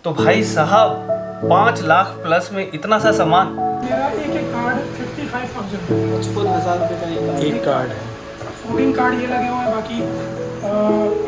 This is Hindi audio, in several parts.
तो भाई साहब 5 लाख प्लस में इतना सा सामान। मेरा एक कार्ड 55,000 55,000 रुपये का एक कार्ड है। 14 कार्ड ये लगे हुए हैं, बाकी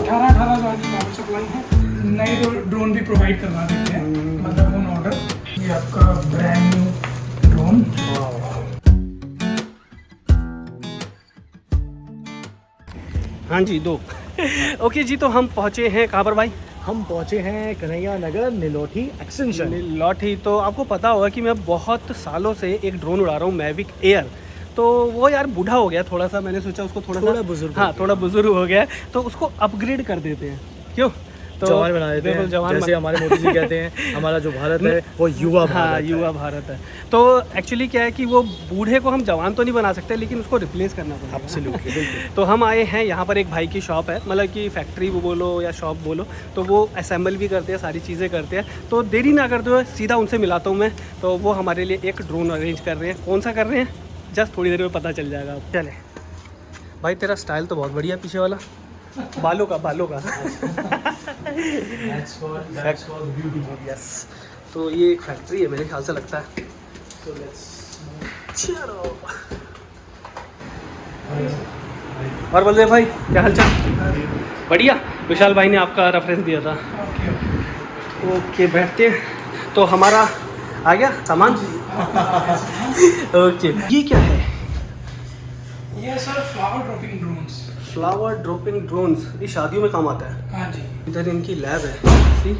18,000 की पावर सप्लाई है। नए ड्रोन भी प्रोवाइड करवा देते हैं, मतलब ऑन ऑर्डर। ये आपका ब्रांड न्यू ड्रोन। हाँ जी, 2 ओके जी, तो हम पहुँचे हैं कहाँ पर भाई? हम पहुंचे हैं कन्हैया नगर नीलोठी एक्सटेंशन। नीलोठी। तो आपको पता होगा कि मैं बहुत सालों से एक ड्रोन उड़ा रहा हूँ, मैविक एयर। तो वो यार बूढ़ा हो गया थोड़ा सा, मैंने सोचा उसको थोड़ा बुजुर्ग, हाँ थोड़ा बुजुर्ग हो गया है, तो उसको अपग्रेड कर देते हैं। क्यों? तो जवान बना देते हैं, जैसे हमारे मोदी जी कहते हैं हमारा जो भारत है वो युवा भारत हाँ, है। युवा भारत है। तो एक्चुअली क्या है कि वो बूढ़े को हम जवान तो नहीं बना सकते, लेकिन उसको रिप्लेस करना पड़ेगा। एब्सोल्युटली, बिल्कुल। तो हम आए हैं यहाँ पर, एक भाई की शॉप है, मतलब कि फैक्ट्री वो बोलो या शॉप बोलो, तो वो असेंबल भी करते हैं, सारी चीज़ें करते हैं। तो देरी ना करते हुए सीधा उनसे मिलाता हूँ मैं। तो वो हमारे लिए एक ड्रोन अरेंज कर रहे हैं। कौन सा कर रहे हैं जस्ट थोड़ी देर में पता चल जाएगा। चले भाई, तेरा स्टाइल तो बहुत बढ़िया, पीछे वाला बालों का यस। तो ये एक फैक्ट्री है मेरे ख्याल से, लगता है। चलो, और बलदेव भाई क्या हाल चाल? बढ़िया। विशाल भाई ने आपका रेफरेंस दिया था। ओके, बैठते हैं। तो हमारा आ गया सामान। ओके, ये क्या है? ये sir flower dropping drones. Flower dropping drones, ये शादियों में काम आता है। हाँ जी। इधर इनकी लैब है, सी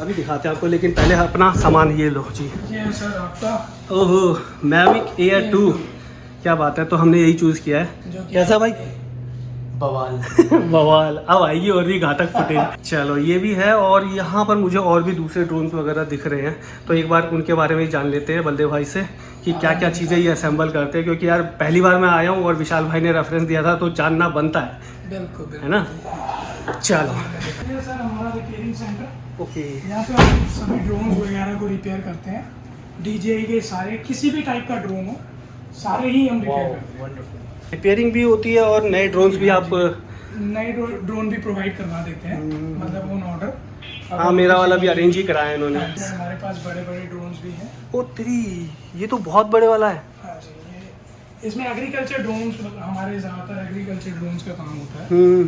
अभी दिखाते हैं आपको, लेकिन पहले अपना सामान ये लो जी। ये है सर आपका ओहो, मैविक एयर 2। क्या बात है, तो हमने यही चूज़ किया है। जो कि कैसा भाई? बवाल। बवाल। अब आएगी और भी घातक फुटेज। चलो, ये भी है, और यहाँ पर मुझे और भी दूसरे ड्रोन्स वगैरह दिख रहे हैं, तो एक बार उनके बारे में जान लेते हैं बलदेव भाई से कि क्या क्या चीज़ें ये असेंबल करते हैं, क्योंकि यार पहली बार मैं आया हूँ और विशाल भाई ने रेफरेंस दिया था, तो जानना बनता है। बिल्कुल है ना? चलो, ये सर हमारा रिपेयरिंग सेंटर। ओके। यहाँ पे हम सभी ड्रोन वगैरह को रिपेयर करते हैं। DJI के सारे, किसी भी टाइप का ड्रोन हो, सारे ही हम रिपेयर करते हैं। रिपेयरिंग भी होती है और नए ड्रोन्स भी आप? नए ड्रोन भी प्रोवाइड करवा देते हैं, मतलब ऑन ऑर्डर। हाँ, मेरा वाला भी अरेंज ही कराया इन्होंने। हमारे पास बड़े बड़े ड्रोन्स भी हैं। ओ तेरी, ये तो बहुत बड़े वाला है। हाँ जी, ये इसमें एग्रीकल्चर ड्रोन्स, हमारे ज़्यादातर एग्रीकल्चर ड्रोन्स का काम होता है।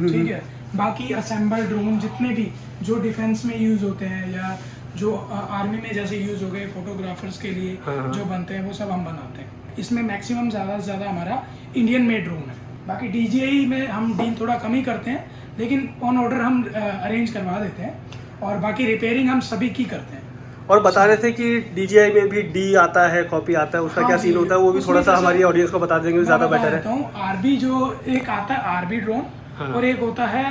ठीक है। बाकी असेंबल ड्रोन जितने भी जो डिफेंस में यूज़ होते हैं, या जो आर्मी में जैसे यूज़ हो गए, फोटोग्राफर्स के लिए जो बनते हैं, वो सब हम बनाते हैं। इसमें मैक्सिमम ज़्यादा से ज़्यादा हमारा इंडियन मेड ड्रोन है। बाकी DJI में हम डील थोड़ा कम ही करते हैं, लेकिन ऑन ऑर्डर हम अरेंज करवा देते हैं, और बाकी रिपेयरिंग हम सभी की करते हैं। और बता रहे थे कि DJI में भी D आता है, कॉपी आता है, उसका हाँ क्या जी, सीन होता है, वो भी थोड़ा सा हमारी ऑडियंस को बता देंगे, ज़्यादा बेटर है। RB जो एक आता है, RB ड्रोन, और एक होता है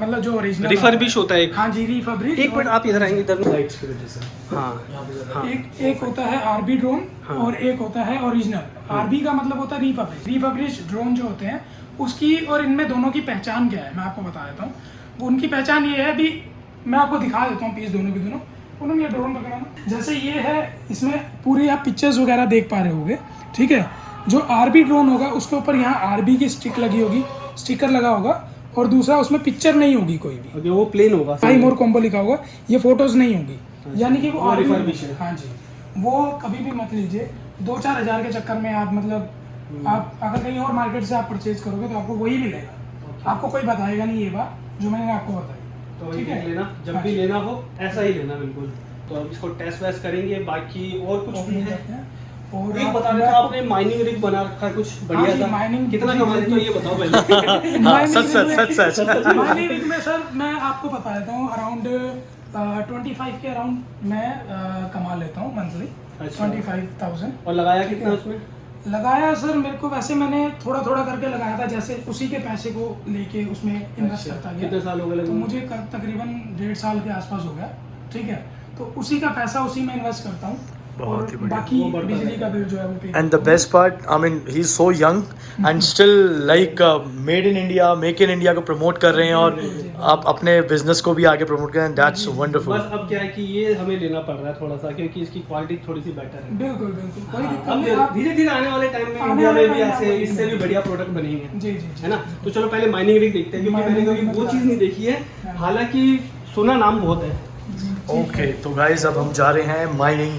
मतलब जो ओरिजिनल रिफर्बिश होता है एक। हाँ जी, रिफर्बिश। एक मिनट, आप इधर आएंगे, इधर। लाइट्स की वजह से। हाँ, एक होता है RB ड्रोन, और एक होता है ओरिजिनल। RB का मतलब होता है रिफर्बिश। रिफर्बिश ड्रोन जो होते हैं उसकी और इनमें दोनों की पहचान क्या है, मैं आपको बता देता हूँ। उनकी पहचान ये है, अभी मैं आपको दिखा देता हूँ पीस दोनों के दोनों। उन्होंने ये ड्रोन पकड़ाना, जैसे ये है, इसमें पूरी आप पिक्चर्स वगैरह देख पा रहे होगे। ठीक है। जो RB ड्रोन होगा उसके ऊपर यहाँ RB की स्टिक लगी होगी, स्टिकर लगा होगा, और दूसरा उसमें पिक्चर नहीं होगी कोई भी। वो प्लेन होगा, टाइम और कॉम्बो लिखा होगा, ये फोटोज नहीं होगी। यानी कि वो रिफर्बिश है। हाँ जी, वो कभी भी मत लीजिए 2-4 हज़ार के चक्कर में। आप मतलब आप अगर कहीं और मार्केट से आप परचेज करोगे तो आपको वही मिलेगा, आपको कोई बताएगा नहीं ये बात जो मैंने आपको बताई। तो ठीक है, लेना जब भी लेना हो ऐसा ही लेना, बिल्कुल। तो अब इसको टेस्ट वेस्ट करेंगे, बाकी और कुछ भी है। और एक बता रहे थे आपने माइनिंग रिग बना रखा है कुछ बढ़िया सा, माइनिंग कितना कमा लेते हो ये बताओ पहले। सच। माइनिंग रिग में सर मैं आपको बता देता हूँ, अराउंड 25 के अराउंड मैं कमा लेता हूँ मंथली। 25,000। और लगाया कितना उसमें? लगाया सर, मेरे को वैसे मैंने थोड़ा थोड़ा करके लगाया था, जैसे उसी के पैसे को लेके उसमें इन्वेस्ट करता गया। कितने साल हो गए? तो मुझे तकरीबन 1.5 साल के आसपास हो गया। ठीक है। तो उसी का पैसा उसी में इन्वेस्ट करता हूँ, बहुत ही बढ़िया। बाकी बिजली का बिल जो है वो पे। And the best part, I mean he is so young and still like made in India, make in India को प्रमोट कर रहे हैं, और आप अपने बिजनेस को भी आगे प्रमोट करें। That's wonderful. बस अब क्या है कि ये हमें लेना पड़ रहा है थोड़ा सा, क्योंकि इसकी क्वालिटी थोड़ी सी बेटर है। बिल्कुल बिल्कुल, कोई दिक्कत अब नहीं। आप धीरे धीरे आने वाले टाइम में इंडिया में भी ऐसे इससे भी बढ़िया प्रोडक्ट बनेंगे। जी जी है ना? तो चलो पहले माइनिंग रिग देखते हैं, क्योंकि मैंने कभी वो चीज़ नहीं देखी है, हालांकि सुना नाम बहुत है। ओके तो गाइस अब हम जा रहे हैं माइनिंग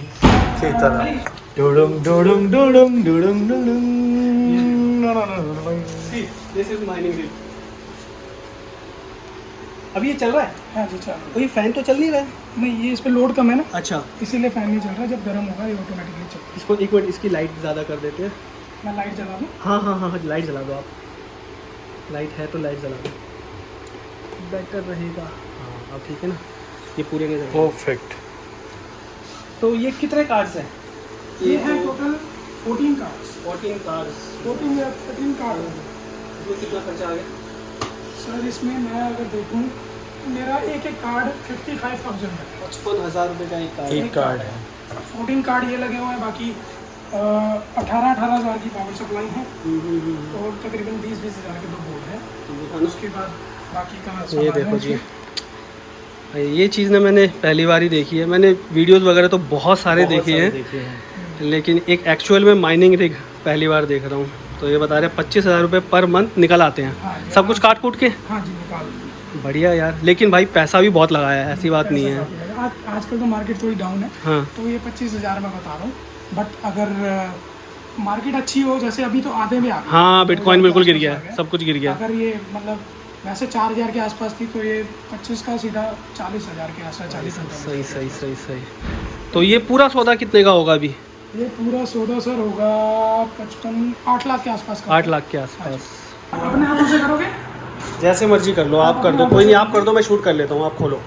की तरफ। डुडुंग डुडुंग डुडुंग डुडुंग डुडुंग। This is mining rig. अभी ये चल रहा है? हाँ जी चलो। तो ये फैन तो चल नहीं रहा है? नहीं ये इस पे लोड कम है ना, अच्छा, इसीलिए फैन नहीं चल रहा है। जब गर्म होगा ये ऑटोमेटिकली चलेगा। इसको एक मिनट, इसकी लाइट ज़्यादा कर देते हैं। मैं लाइट जला दूँ? हाँ हाँ हाँ, लाइट जला दो आप। लाइट है तो लाइट जला दो, बेटर रहेगा। हाँ अब ठीक है ना, ये पूरे के परफेक्ट। तो ये कितने कार्ड्स हैं? ये है टोटल 14 कार्ड्स। 14 कार्ड्स। 14 या 13 कार्ड होंगे। इसमें कितना खर्चा आ गया? सर इसमें मैं अगर देखूँ मेरा एक एक कार्ड 55,000 है। 55,000 रुपये का एक कार्ड। एक कार्ड है। 14 कार्ड ये लगे हुए हैं, बाकी 18,000 की पावर सप्लाई है और तकरीबन 20,000 के 2 बोर्ड हैं। उसके बाद बाकी का ये सामान देखो है जी, उसमें। ये चीज़ ना मैंने पहली बार ही देखी है। मैंने वीडियोस वगैरह तो बहुत सारे देखे हैं, लेकिन एक एक्चुअल में माइनिंग रिग पहली बार देख रहा हूँ। तो ये बता रहे 25,000 रुपये पर मंथ निकल आते हैं, हाँ, सब कुछ काट कूट के। हाँ जी निकाल दो। बढ़िया यार, लेकिन भाई पैसा भी बहुत लगाया है, ऐसी बात नहीं है। आजकल तो मार्केट थोड़ी डाउन है, हाँ तो ये 25,000 मैं बता रहा हूँ। बट अगर मार्केट अच्छी हो, जैसे अभी तो आधे में आ गई। हाँ, बिटकॉइन बिल्कुल गिर गया, गया। सब कुछ गिर गया। अगर ये मतलब वैसे 4,000 के आसपास थी, तो ये 25 का सीधा 40,000 के आसपास, 40,000। सही सही सही सही। तो ये पूरा सौदा कितने का होगा अभी? ये पूरा सौदा सर होगा 8 लाख के आसपास का। 8 लाख के आसपास। अपने हाथों से करोगे? जैसे मर्जी कर लो, आप कर दो, कोई नहीं, आप कर दो, मैं शूट कर लेता हूँ, आप खोलो।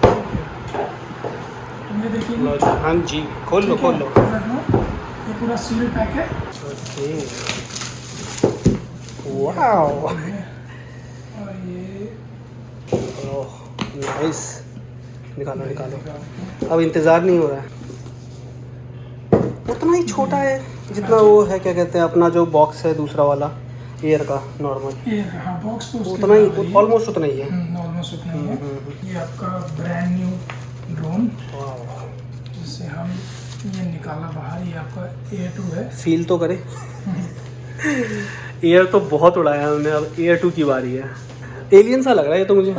ये देखिए, हाँ जी, खोल लो खोल लो। ये पूरा सील पैक है। ओके, वाओ, और ये ओह नाइस। निकालो निकालो, अब इंतज़ार नहीं हो रहा है। उतना ही छोटा है जितना वो है, क्या कहते हैं अपना जो बॉक्स है दूसरा वाला एयर का नॉर्मल, ये हाँ बॉक्स तो उसके उतना ही, बराबर ऑलमोस्ट उतना ही है। ऑलमोस्ट उतना ही है। ये आपका ब्रांड न्यू ड्रोन, जिससे हम ये निकाला बाहर। ये आपका Air2 है। फील तो करे। एयर तो बहुत उड़ाया है हमने, अब एयर 2 की बारी है। एलियन सा लग रहा है ये तो मुझे।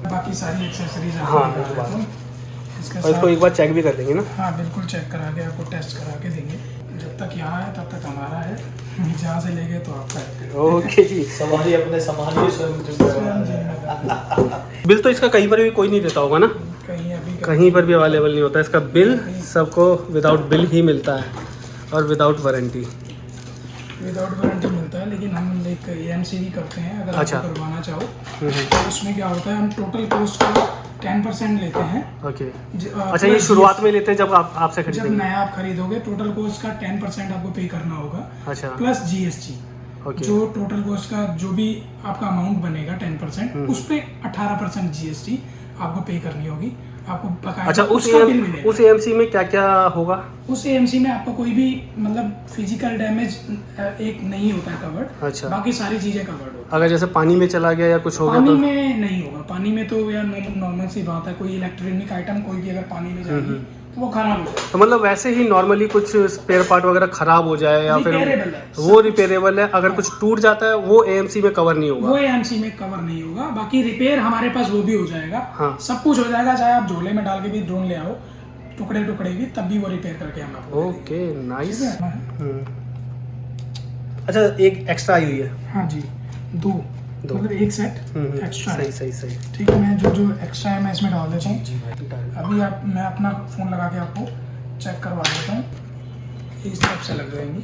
बाकी सारी एक्सेसरीज हाँ, आपको दिखा देता हूँ। इसके और इसको एक बार चेक भी कर देंगे ना। हाँ बिल्कुल चेक करा के आपको टेस्ट करा के देंगे। जब तक यहाँ है तब तक हमारा है, जहाँ से लेंगे तो आपका है। ओके जी। संभालिए अपने, संभालिए बिल तो इसका कहीं पर भी कोई नहीं देता होगा ना? कहीं पर भी अवेलेबल नहीं होता इसका बिल, सबको विदाउट बिल ही मिलता है और विदाउट वारंटी। विदाउट वारंटी मिलता है, लेकिन हम एक AMC भी करते हैं। अगर अच्छा। आप करवाना चाहो तो उसमें क्या होता है, हम टोटल कॉस्ट का 10% लेते हैं। ओके, अच्छा, ये शुरुआत में लेते हैं जब आप आपसे जब खरीदेंगे? नया आप खरीदोगे टोटल कॉस्ट का 10% आपको पे करना होगा, अच्छा, प्लस GST। ओके, जो टोटल कॉस्ट का जो भी आपका अमाउंट बनेगा 10%, उस पे 18% GST आपको पे करनी होगी। आपको बकायदा अच्छा, उसका बिल मिलेगा। उस AMC में क्या क्या होगा? उस AMC में आपको कोई भी मतलब फिजिकल डैमेज एक नहीं होता है कवर्ड। अच्छा, बाकी सारी चीजें कवर्ड होती अगर जैसे पानी में चला गया या कुछ हो है। गया पानी तो? में नहीं होगा। पानी में तो यार नॉर्मल सी बात है, कोई इलेक्ट्रॉनिक आइटम कोई भी अगर पानी में जाएगी तो वो खराब हो जाएगा। तो मतलब वैसे ही नॉर्मली कुछ स्पेयर पार्ट वगैरह खराब हो जाए या फिर रिपेयरेबल है, वो रिपेयरेबल है, अगर कुछ टूट जाता है वो AMC में कवर नहीं होगा? वो AMC में कवर नहीं होगा। बाकी रिपेयर हमारे पास वो भी हो जाएगा। हाँ। सब कुछ हो जाएगा, चाहे आप झोले में डाल के भी ड्रोन ले आओ, टुकड़े टुकड़े भी, तब भी वो रिपेयर करके हम आपको दे ओके, नाइस। देंगे। अच्छा, एक एक्स्ट्रा आई हुई है? हाँ जी, दो मतलब एक सेट एक्स्ट्रा है। सही सही सही। ठीक है, मैं जो जो एक्स्ट्रा है मैं इसमें डाल देता हूँ। अभी आप मैं अपना फ़ोन लगा के आपको चेक करवा देता हूँ। इस तरफ से लग जाएंगी।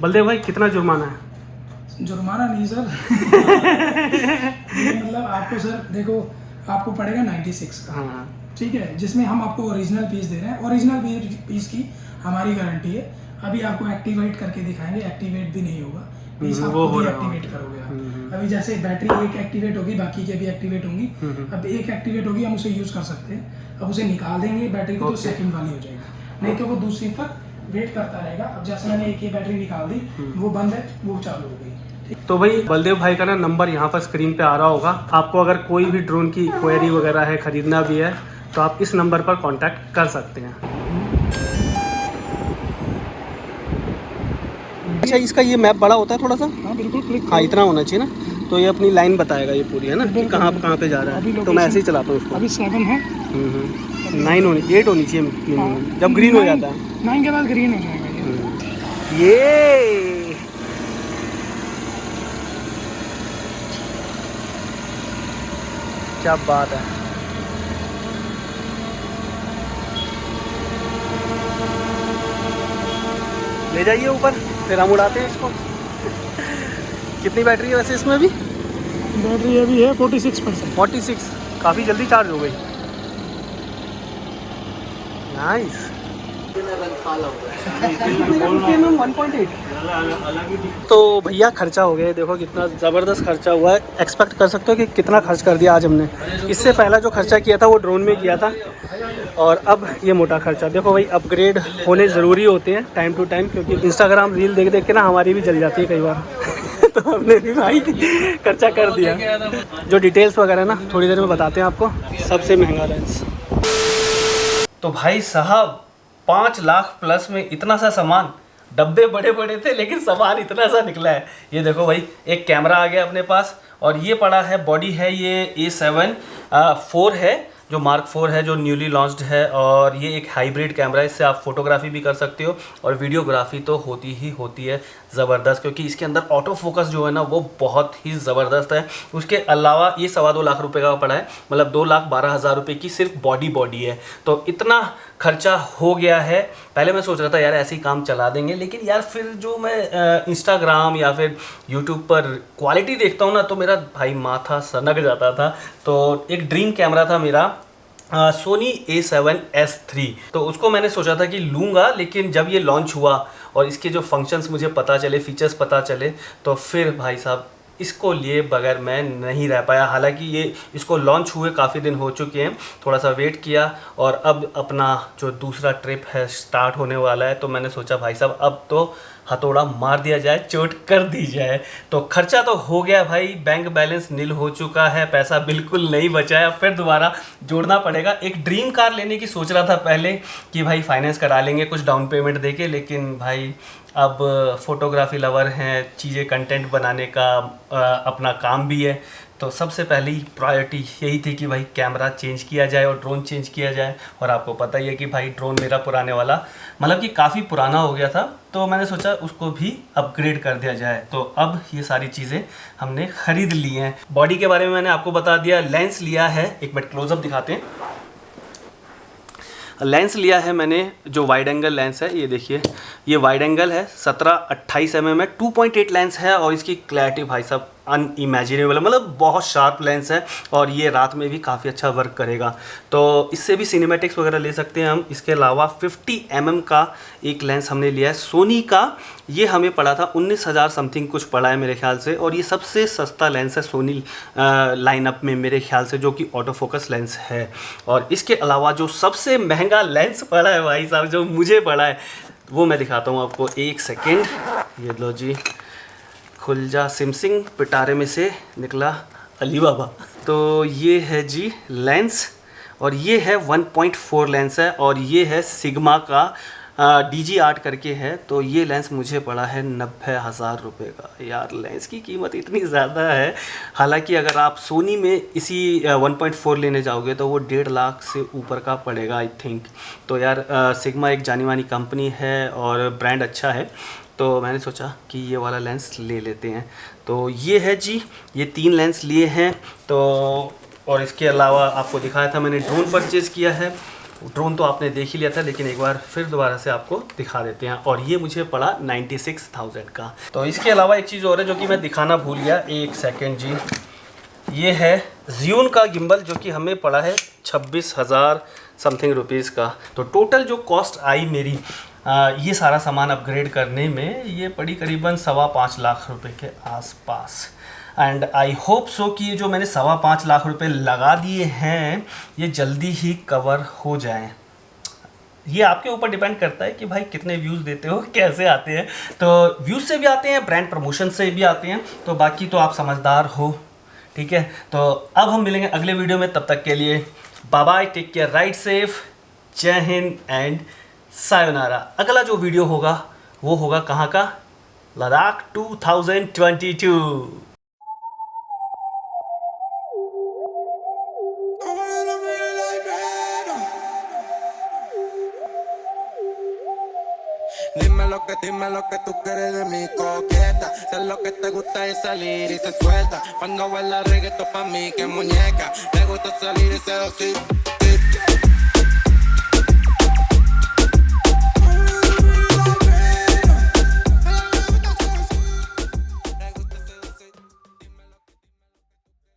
बलदेव भाई, कितना जुर्माना है? जुर्माना नहीं सर। ये मतलब आपको सर देखो, आपको पड़ेगा 96 का। हाँ, ठीक है, जिसमें हम आपको ओरिजिनल पीस दे रहे हैं। ओरिजिनल पीस की हमारी गारंटी है। अभी आपको एक्टिवेट करके दिखाएंगे, एक्टिवेट भी नहीं होगा पीस, आप वो खुद हो ही रहा एक्टिवेट करोगे आप। अभी जैसे बैटरी एक एक्टिवेट होगी, बाकी के भी एक्टिवेट होंगी। अब एक एक्टिवेट होगी, हम उसे यूज़ कर सकते हैं। अब उसे निकाल देंगे बैटरी को, तो सेकंड वाली हो जाएगी, नहीं तो वो दूसरी तक वेट करता रहेगा। अब जैसे मैंने एक ही बैटरी निकाल दी, वो बंद है, वो चालू हो गई। तो भाई बलदेव भाई का ना नंबर यहाँ पर स्क्रीन पे आ रहा होगा। आपको अगर कोई भी ड्रोन की क्वेरी वगैरह है, खरीदना भी है, तो आप इस नंबर पर कांटेक्ट कर सकते हैं। अच्छा, इसका ये मैप बड़ा होता है थोड़ा सा? हाँ बिल्कुल, क्लिक हाँ, इतना होना चाहिए ना। तो ये अपनी लाइन बताएगा ये पूरी, है ना, कि बिल्कुल, कहाँ पे जा रहा अभी है। तो मैं ऐसे ही location- चलाता हूँ उसको। अभी 7 है, 9 होनी, 8 होनी चाहिए minimum, जब ग्रीन हो जाता है। 9 के बाद ग्रीन हो जाएगा ये। ये क्या बात है। ले जाइए ऊपर, फिर हम उड़ाते हैं इसको। कितनी बैटरी है वैसे इसमें अभी? बैटरी अभी है 46%। 46, काफ़ी जल्दी चार्ज हो गई। नाइस। तो भैया खर्चा हो गया, देखो कितना ज़बरदस्त खर्चा हुआ है। एक्सपेक्ट कर सकते हो कि कितना खर्च कर दिया आज हमने। इससे पहला जो खर्चा किया था वो ड्रोन में किया था, और अब ये मोटा खर्चा। देखो भाई, अपग्रेड होने ज़रूरी होते हैं टाइम टू टाइम, क्योंकि इंस्टाग्राम रील देख देख के ना हमारी भी जल जाती है कई बार। तो हमने भी भाई खर्चा कर दिया। जो डिटेल्स वगैरह ना थोड़ी देर में बताते हैं आपको। सबसे महंगा लेंस तो भाई साहब 5 लाख प्लस में इतना सा सामान। डब्बे बड़े बड़े थे लेकिन सामान इतना सा निकला है। ये देखो भाई, एक कैमरा आ गया अपने पास, और ये पड़ा है, बॉडी है ये A7 4 है, जो Mark 4 है, जो न्यूली लॉन्च्ड है। और ये एक हाइब्रिड कैमरा है, इससे आप फोटोग्राफी भी कर सकते हो और वीडियोग्राफी तो होती ही होती है ज़बरदस्त, क्योंकि इसके अंदर ऑटो फोकस जो है ना वो बहुत ही ज़बरदस्त है। उसके अलावा ये 2.25 लाख रुपए का पड़ा है, मतलब 2,12,000 रुपये की सिर्फ बॉडी है। तो इतना खर्चा हो गया है। पहले मैं सोच रहा था यार ऐसे ही काम चला देंगे, लेकिन यार फिर जो मैं इंस्टाग्राम या फिर यूट्यूब पर क्वालिटी देखता हूँ ना, तो मेरा भाई माथा सनक जाता था। तो एक ड्रीम कैमरा था मेरा, सोनी A7S3, तो उसको मैंने सोचा था कि लूँगा, लेकिन जब ये लॉन्च हुआ और इसके जो फंक्शंस मुझे पता चले, फीचर्स पता चले, तो फिर भाई साहब इसको लिए बगैर मैं नहीं रह पाया। हालांकि ये इसको लॉन्च हुए काफ़ी दिन हो चुके हैं, थोड़ा सा वेट किया, और अब अपना जो दूसरा ट्रिप है स्टार्ट होने वाला है, तो मैंने सोचा भाई साहब अब तो हथौड़ा मार दिया जाए, चोट कर दी जाए। तो खर्चा तो हो गया भाई, बैंक बैलेंस नील हो चुका है, पैसा बिल्कुल नहीं बचा है, फिर दोबारा जोड़ना पड़ेगा। एक ड्रीम कार लेने की सोच रहा था पहले कि भाई फाइनेंस करा लेंगे कुछ डाउन पेमेंट देके, लेकिन भाई अब फोटोग्राफी लवर हैं, चीज़ें कंटेंट बनाने का अपना काम भी है, तो सबसे पहली प्रायोरिटी यही थी कि भाई कैमरा चेंज किया जाए और ड्रोन चेंज किया जाए। और आपको पता ही है कि भाई ड्रोन मेरा पुराने वाला मतलब कि काफ़ी पुराना हो गया था, तो मैंने सोचा उसको भी अपग्रेड कर दिया जाए। तो अब ये सारी चीज़ें हमने ख़रीद ली हैं। बॉडी के बारे में मैंने आपको बता दिया, लेंस लिया है, एक मिनट क्लोजअप दिखाते हैं। लेंस लिया है मैंने, जो वाइड एंगल लेंस है, ये देखिए, ये वाइड एंगल है, 17-28 mm है, 2.8 लेंस है, और इसकी क्लैरिटी भाई साहब अनइमेजिनेबल है, मतलब बहुत शार्प लेंस है, और ये रात में भी काफ़ी अच्छा वर्क करेगा। तो इससे भी सिनेमैटिक्स वगैरह ले सकते हैं हम। इसके अलावा 50 mm का एक लेंस हमने लिया है सोनी का, ये हमें पड़ा था 19,000 समथिंग कुछ पड़ा है मेरे ख्याल से, और ये सबसे सस्ता लेंस है सोनी लाइनअप में मेरे ख्याल से, जो कि ऑटो फोकस लेंस है। और इसके अलावा जो सबसे महंगा लेंस पड़ा है भाई साहब, जो मुझे पड़ा है, वो मैं दिखाता हूँ आपको, एक सेकेंड। ये लो जी, खुल जा सिमसिंग, पिटारे में से निकला अली बाबा। तो ये है जी लेंस, और ये है 1.4 लेंस है, और ये है सिग्मा का DG आर्ट करके है। तो ये लेंस मुझे पड़ा है 90,000 रुपये का। यार लेंस की कीमत इतनी ज़्यादा है। हालांकि अगर आप सोनी में इसी 1.4 लेने जाओगे तो वो 1.5 लाख से ऊपर का पड़ेगा आई थिंक। तो यार सिग्मा एक जानी मानी कंपनी है और ब्रांड अच्छा है, तो मैंने सोचा कि ये वाला लेंस ले लेते हैं। तो ये है जी, ये 3 लेंस लिए हैं। तो और इसके अलावा आपको दिखाया था मैंने ड्रोन परचेज़ किया है। ड्रोन तो आपने देख ही लिया था, लेकिन एक बार फिर दोबारा से आपको दिखा देते हैं, और ये मुझे पड़ा 96,000 का। तो इसके अलावा एक चीज़ और है जो कि मैं दिखाना भूल गया, एक सेकेंड जी। ये है ज़्यून का गिम्बल, जो कि हमें पड़ा है 26,000 समथिंग रुपीज़ का। तो टोटल जो कॉस्ट आई मेरी ये सारा सामान अपग्रेड करने में, ये पड़ी करीबन 5.25 लाख रुपए के आसपास। एंड आई होप सो कि ये जो मैंने 5.25 लाख रुपए लगा दिए हैं ये जल्दी ही कवर हो जाएं। ये आपके ऊपर डिपेंड करता है कि भाई कितने व्यूज़ देते हो, कैसे आते हैं। तो व्यूज़ से भी आते हैं, ब्रांड प्रमोशन से भी आते हैं, तो बाकी तो आप समझदार हो, ठीक है। तो अब हम मिलेंगे अगले वीडियो में, तब तक के लिए bye bye, take care, ride safe, जय हिंद एंड सायोनारा। अगला जो वीडियो होगा वो होगा कहाँ का, Ladakh 2022। Dime lo que tú quieres de mi coqueta. Sé lo que te gusta es salir y se suelta. Cuando baila reggaeton pa' mí que muñeca. Le gusta salir y seducir.